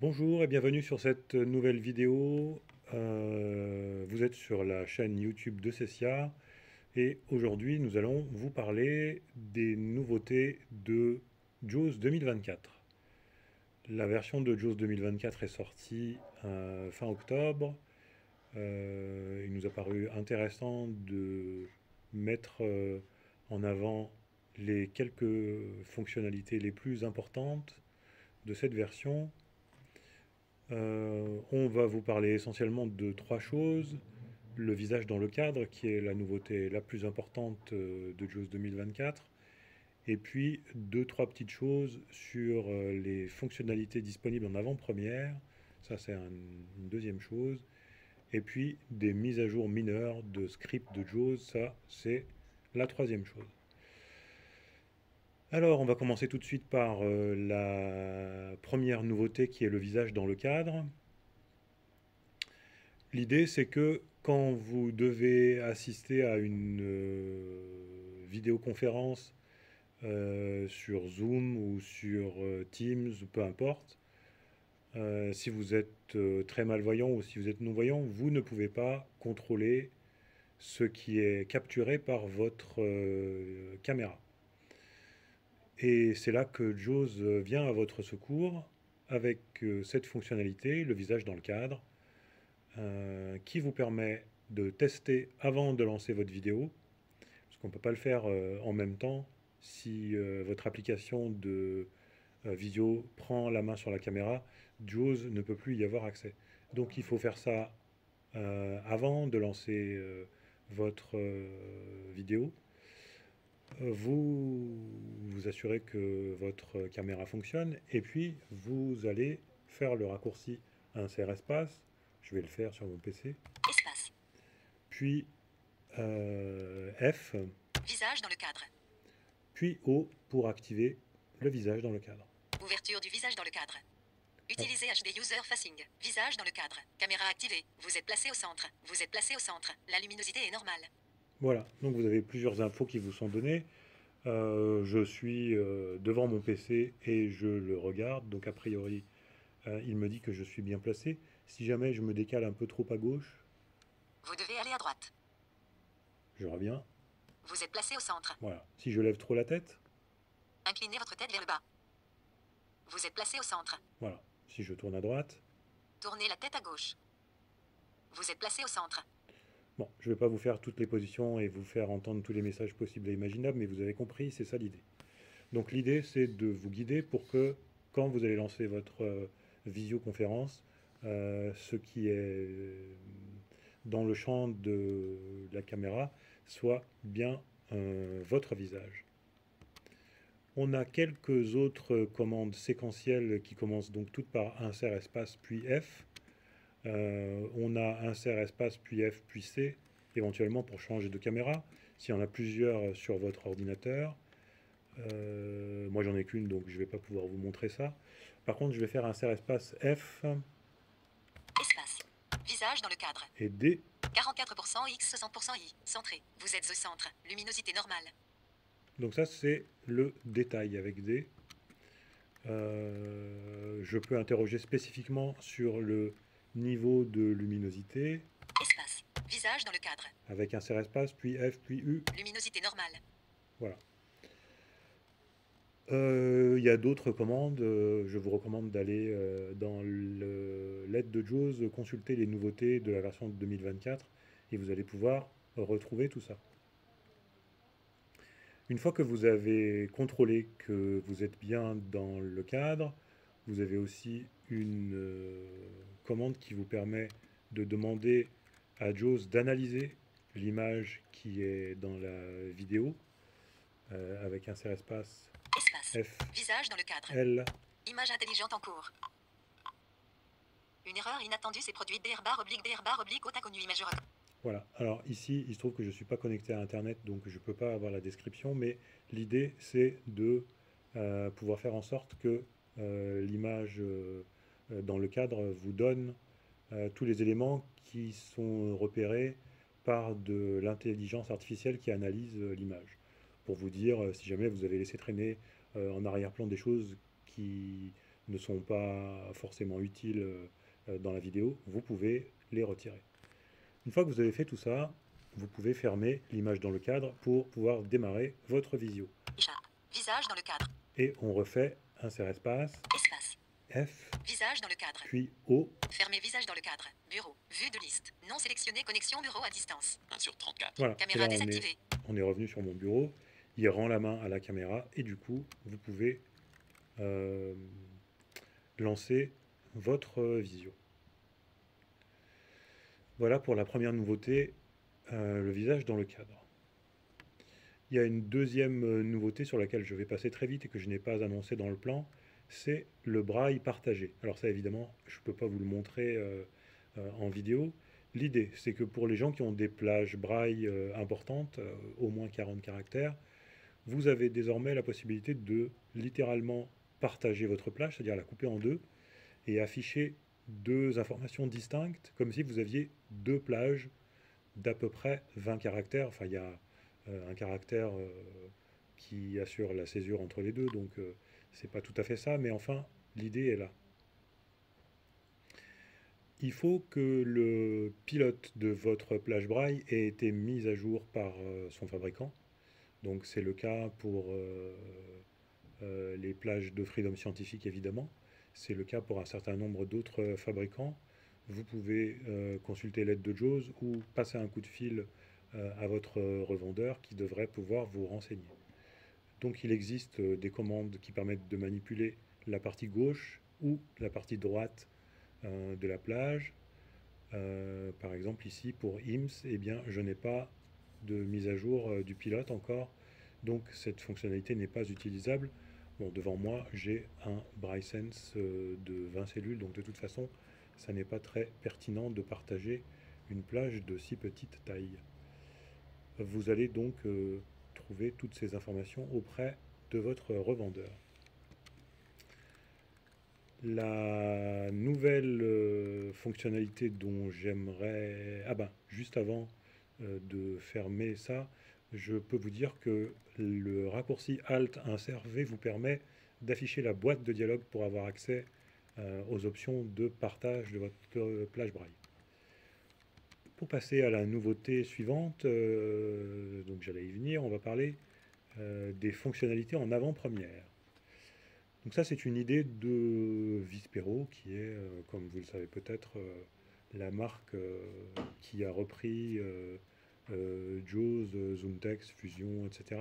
Bonjour et bienvenue sur cette nouvelle vidéo. Vous êtes sur la chaîne YouTube de Cessia et aujourd'hui nous allons vous parler des nouveautés de JAWS 2024. La version de JAWS 2024 est sortie fin octobre. Il nous a paru intéressant de mettre en avant les quelques fonctionnalités les plus importantes de cette version. On va vous parler essentiellement de trois choses. Le visage dans le cadre, qui est la nouveauté la plus importante de JAWS 2024. Et puis, deux, trois petites choses sur les fonctionnalités disponibles en avant-première. Ça, c'est une deuxième chose. Et puis, des mises à jour mineures de scripts de JAWS. Ça, c'est la troisième chose. Alors, on va commencer tout de suite par la première nouveauté qui est le visage dans le cadre. L'idée, c'est que quand vous devez assister à une vidéoconférence sur Zoom ou sur Teams, ou peu importe, si vous êtes très malvoyant ou si vous êtes non-voyant, vous ne pouvez pas contrôler ce qui est capturé par votre caméra. Et c'est là que JAWS vient à votre secours avec cette fonctionnalité, le visage dans le cadre, qui vous permet de tester avant de lancer votre vidéo, parce qu'on ne peut pas le faire en même temps si votre application de vidéo prend la main sur la caméra, JAWS ne peut plus y avoir accès. Donc il faut faire ça avant de lancer votre vidéo. Vous vous assurez que votre caméra fonctionne et puis vous allez faire le raccourci insert espace. Je vais le faire sur mon PC. Espace. Puis F, Visage dans le cadre. puis O pour activer le visage dans le cadre. Ouverture du visage dans le cadre. Voilà. Utilisez HD User Facing. Visage dans le cadre. Caméra activée. Vous êtes placé au centre. Vous êtes placé au centre. La luminosité est normale. Voilà, donc vous avez plusieurs infos qui vous sont données. Je suis devant mon PC et je le regarde, donc a priori il me dit que je suis bien placé. Si jamais je me décale un peu trop à gauche, Vous devez aller à droite. je reviens. Vous êtes placé au centre. Voilà. Si je lève trop la tête, Inclinez votre tête vers le bas. Vous êtes placé au centre. voilà. Si je tourne à droite, Tournez la tête à gauche. Vous êtes placé au centre. bon, je ne vais pas vous faire toutes les positions et vous faire entendre tous les messages possibles et imaginables, mais vous avez compris, c'est ça l'idée. Donc l'idée, c'est de vous guider pour que quand vous allez lancer votre visioconférence, ce qui est dans le champ de la caméra soit bien votre visage. On a quelques autres commandes séquentielles qui commencent donc toutes par insert espace puis F. On a insert espace puis F puis C, éventuellement pour changer de caméra, s'il y en a plusieurs sur votre ordinateur. Moi j'en ai qu'une donc je ne vais pas pouvoir vous montrer ça. Par contre je vais faire insert espace F Espace. Visage dans le cadre. et D. 44% X, 60% Y. Centré. Vous êtes au centre. Luminosité normale. Donc ça c'est le détail avec D. Je peux interroger spécifiquement sur le niveau de luminosité Espace. Visage dans le cadre. avec insert espace puis F puis U. Luminosité normale. Voilà. Il y a d'autres commandes. Je vous recommande d'aller dans l'aide de JAWS, consulter les nouveautés de la version 2024 et vous allez pouvoir retrouver tout ça. Une fois que vous avez contrôlé que vous êtes bien dans le cadre, vous avez aussi une commande qui vous permet de demander à JAWS d'analyser l'image qui est dans la vidéo avec insert espace Espace. F, Visage dans le cadre. L. Image intelligente en cours. Une erreur inattendue s'est produite. DR oblique haute inconnue image. Voilà. Alors ici, il se trouve que je ne suis pas connecté à Internet, donc je ne peux pas avoir la description, mais l'idée, c'est de pouvoir faire en sorte que l'image dans le cadre vous donne tous les éléments qui sont repérés par de l'intelligence artificielle qui analyse l'image. Pour vous dire, si jamais vous avez laissé traîner en arrière-plan des choses qui ne sont pas forcément utiles dans la vidéo, vous pouvez les retirer. Une fois que vous avez fait tout ça, vous pouvez fermer l'image dans le cadre pour pouvoir démarrer votre visio. Écharpe. Visage dans le cadre. Et on refait insert espace, Espace. F, Visage dans le cadre. puis O. Fermez visage dans le cadre. Bureau. Vue de liste. Non sélectionné. Connexion bureau à distance. 1 sur 34. Voilà, et Caméra là désactivée. on est revenu sur mon bureau. Il rend la main à la caméra et du coup, vous pouvez lancer votre visio. Voilà pour la première nouveauté, le visage dans le cadre. Il y a une deuxième nouveauté sur laquelle je vais passer très vite et que je n'ai pas annoncé dans le plan, c'est le braille partagé. Alors ça évidemment, je ne peux pas vous le montrer en vidéo. L'idée, c'est que pour les gens qui ont des plages braille importantes, au moins 40 caractères, vous avez désormais la possibilité de littéralement partager votre plage, c'est-à-dire la couper en deux, et afficher deux informations distinctes, comme si vous aviez deux plages d'à peu près 20 caractères. Enfin, il y a un caractère qui assure la césure entre les deux, donc c'est pas tout à fait ça, mais enfin, l'idée est là. Il faut que le pilote de votre plage braille ait été mis à jour par son fabricant. Donc c'est le cas pour les plages de Freedom Scientific évidemment. C'est le cas pour un certain nombre d'autres fabricants. Vous pouvez consulter l'aide de JAWS ou passer un coup de fil à votre revendeur qui devrait pouvoir vous renseigner. Donc il existe des commandes qui permettent de manipuler la partie gauche ou la partie droite de la plage. Par exemple ici pour IMS, eh bien, je n'ai pas de mise à jour du pilote encore, donc cette fonctionnalité n'est pas utilisable. Bon, devant moi j'ai un BrailleSense de 20 cellules, donc de toute façon ça n'est pas très pertinent de partager une plage de si petite taille. Vous allez donc trouver toutes ces informations auprès de votre revendeur. La nouvelle fonctionnalité dont j'aimerais... Ah ben, juste avant de fermer ça, je peux vous dire que le raccourci Alt Insert V vous permet d'afficher la boîte de dialogue pour avoir accès aux options de partage de votre plage braille. Pour passer à la nouveauté suivante, donc j'allais y venir, on va parler des fonctionnalités en avant-première. Donc ça, c'est une idée de Vispero, qui est, comme vous le savez peut-être, la marque qui a repris JAWS, ZoomText, Fusion, etc.,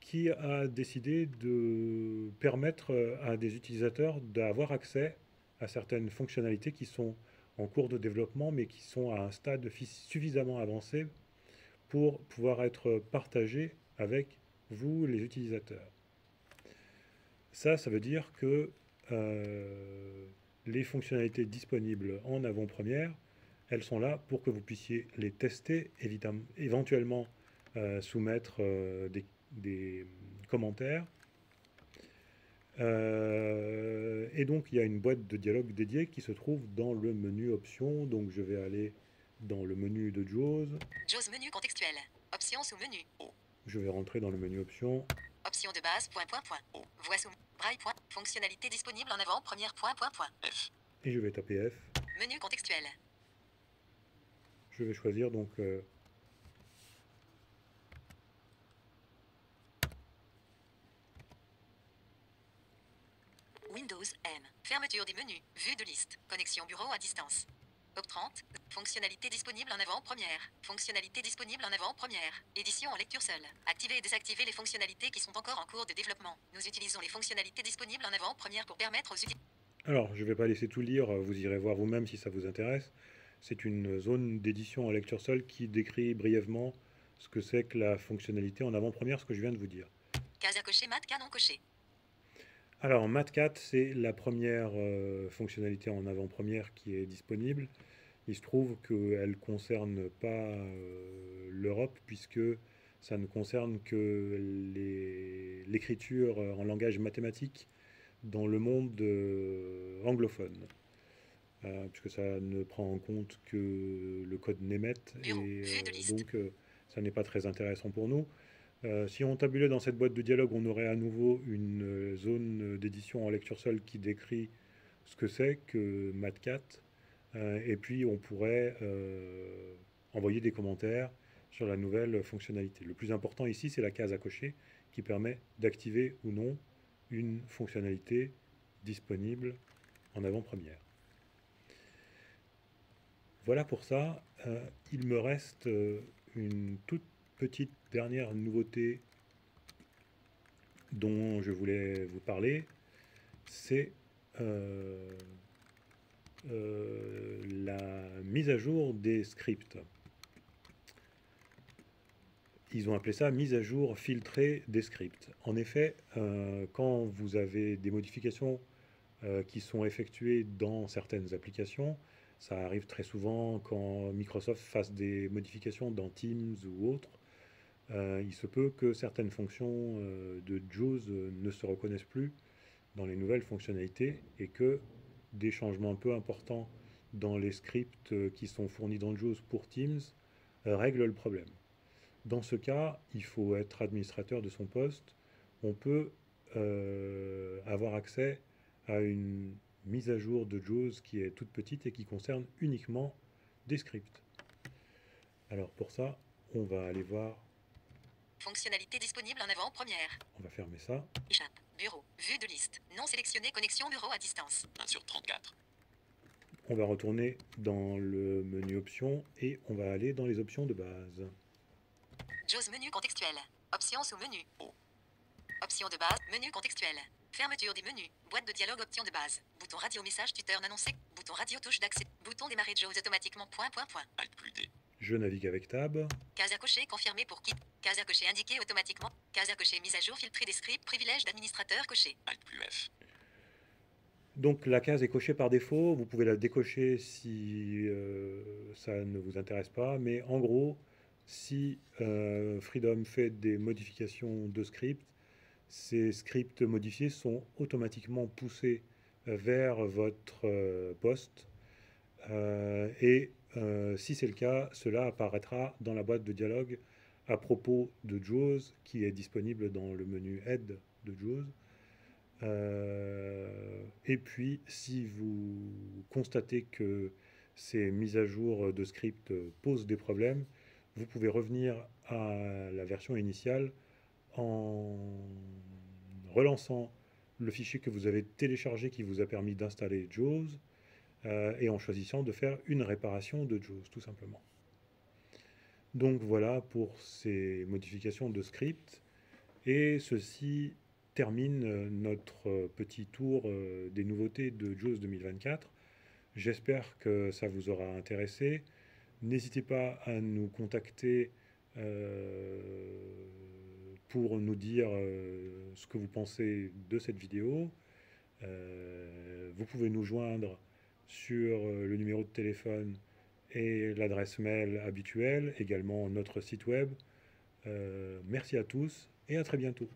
qui a décidé de permettre à des utilisateurs d'avoir accès à certaines fonctionnalités qui sont en cours de développement, mais qui sont à un stade suffisamment avancé pour pouvoir être partagées avec vous, les utilisateurs. Ça veut dire que les fonctionnalités disponibles en avant-première, elles sont là pour que vous puissiez les tester, éventuellement soumettre des commentaires. Et donc il y a une boîte de dialogue dédiée qui se trouve dans le menu options. Donc je vais aller dans le menu de JAWS. JAWS menu contextuel. Options sous menu. Je vais rentrer dans le menu options. Option de base, point, point, point. Voix sous braille, point. Fonctionnalité disponible en avant, première, point, point, point. F. Et je vais taper F. Menu contextuel. Je vais choisir donc Windows M. Fermeture des menus. Vue de liste. Connexion bureau à distance. Op 30. Fonctionnalité disponible en avant-première. Fonctionnalité disponible en avant-première. Édition en lecture seule. Activer et désactiver les fonctionnalités qui sont encore en cours de développement. Nous utilisons les fonctionnalités disponibles en avant-première pour permettre aux utilisateurs... Alors, je ne vais pas laisser tout lire, vous irez voir vous-même si ça vous intéresse. C'est une zone d'édition en lecture seule qui décrit brièvement ce que c'est que la fonctionnalité en avant-première, ce que je viens de vous dire. Case à cocher, mat, canon coché. Alors, Mat4, c'est la première fonctionnalité en avant-première qui est disponible. Il se trouve qu'elle ne concerne pas l'Europe, puisque ça ne concerne que l'écriture en langage mathématique dans le monde anglophone. Puisque ça ne prend en compte que le code NEMET, et donc ça n'est pas très intéressant pour nous. Si on tabulait dans cette boîte de dialogue, on aurait à nouveau une zone d'édition en lecture seule qui décrit ce que c'est que Matcat. Et puis on pourrait envoyer des commentaires sur la nouvelle fonctionnalité. Le plus important ici, c'est la case à cocher qui permet d'activer ou non une fonctionnalité disponible en avant-première. Voilà pour ça. Il me reste une toute petite dernière nouveauté dont je voulais vous parler. C'est la mise à jour des scripts. Ils ont appelé ça mise à jour filtrée des scripts. En effet, quand vous avez des modifications qui sont effectuées dans certaines applications, ça arrive très souvent quand Microsoft fasse des modifications dans Teams ou autres, il se peut que certaines fonctions de JAWS ne se reconnaissent plus dans les nouvelles fonctionnalités et que des changements un peu importants dans les scripts qui sont fournis dans JAWS pour Teams règlent le problème. Dans ce cas, il faut être administrateur de son poste. On peut avoir accès à une mise à jour de JAWS qui est toute petite et qui concerne uniquement des scripts. Alors pour ça, on va aller voir. Fonctionnalité disponible en avant-première. On va fermer ça. Échappe. Bureau. Vue de liste. Non sélectionné. Connexion bureau à distance. 1 sur 34. On va retourner dans le menu options et on va aller dans les options de base. JAWS menu contextuel. Options sous menu. Options de base. Menu contextuel. Fermeture des menus. Boîte de dialogue options de base. Bouton radio message tuteur annoncé. Bouton radio touche d'accès. Bouton démarrer JAWS automatiquement. Alt plus D. Je navigue avec Tab. Case à cocher confirmé pour quitte. Case à cocher indiqué automatiquement. Case à cocher mise à jour filtrée des scripts. Privilège d'administrateur coché. Alt plus F. Donc la case est cochée par défaut. Vous pouvez la décocher si ça ne vous intéresse pas. Mais en gros, si Freedom fait des modifications de scripts, ces scripts modifiés sont automatiquement poussés vers votre poste. Si c'est le cas, cela apparaîtra dans la boîte de dialogue à propos de JAWS qui est disponible dans le menu Aide de JAWS. Et puis, si vous constatez que ces mises à jour de script posent des problèmes, vous pouvez revenir à la version initiale en relançant le fichier que vous avez téléchargé qui vous a permis d'installer JAWS et en choisissant de faire une réparation de JAWS, tout simplement. Donc voilà pour ces modifications de script. Et ceci termine notre petit tour des nouveautés de JAWS 2024. J'espère que ça vous aura intéressé. N'hésitez pas à nous contacter pour nous dire ce que vous pensez de cette vidéo. Vous pouvez nous joindre sur le numéro de téléphone et l'adresse mail habituelle, également notre site web. Merci à tous et à très bientôt.